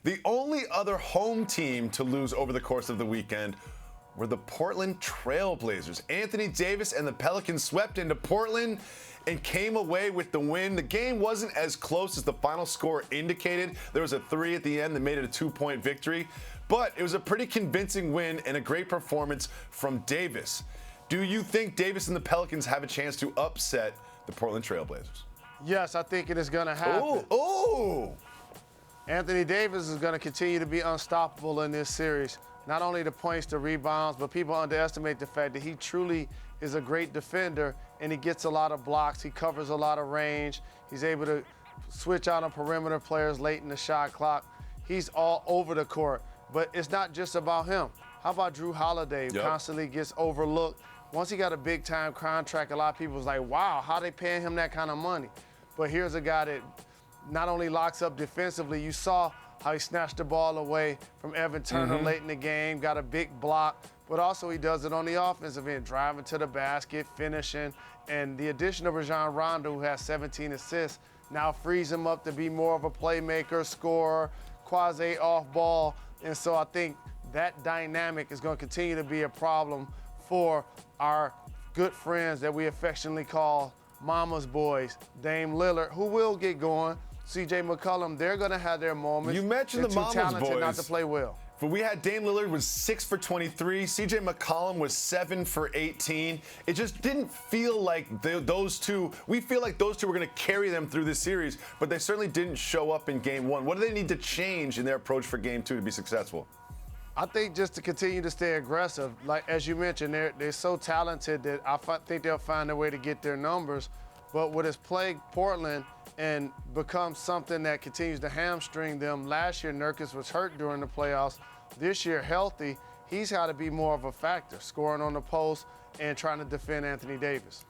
The only other home team to lose over the course of the weekend were the Portland Trail Blazers. Anthony Davis and the Pelicans swept into Portland and came away with the win. The game wasn't as close as the final score indicated. There was a 3 at the end that made it a 2-point victory, but it was a pretty convincing win and a great performance from Davis. Do you think Davis and the Pelicans have a chance to upset the Portland Trail Blazers? Yes, I think it is going to happen. Ooh. Anthony Davis is going to continue to be unstoppable in this series. Not only the points, the rebounds, but people underestimate the fact that he truly is a great defender, and he gets a lot of blocks. He covers a lot of range. He's able to switch out on perimeter players late in the shot clock. He's all over the court, but it's not just about him. How about Drew Holiday, who constantly gets overlooked? Once he got a big-time contract, a lot of people was like, wow, how they paying him that kind of money? But here's a guy that not only locks up defensively, you saw how he snatched the ball away from Evan Turner late in the game, got a big block, but also he does it on the offensive end, driving to the basket, finishing, and the addition of Rajon Rondo, who has 17 assists, now frees him up to be more of a playmaker, scorer, quasi off ball, and so I think that dynamic is going to continue to be a problem for our good friends that we affectionately call Mama's boys, Dame Lillard, who will get going, C.J. McCollum, they're going to have their moments. You mentioned the Mama's boys. They're too talented not to play well. But we had Dame Lillard was 6 for 23. C.J. McCollum was 7 for 18. It just didn't feel like those two. We feel like those two were going to carry them through this series, but they certainly didn't show up in Game 1. What do they need to change in their approach for Game 2 to be successful? I think just to continue to stay aggressive. Like, as you mentioned, they're so talented that I think they'll find a way to get their numbers. But what has plagued Portland and become something that continues to hamstring them, last year Nurkic was hurt during the playoffs. This year, healthy, he's got to be more of a factor, scoring on the post and trying to defend Anthony Davis.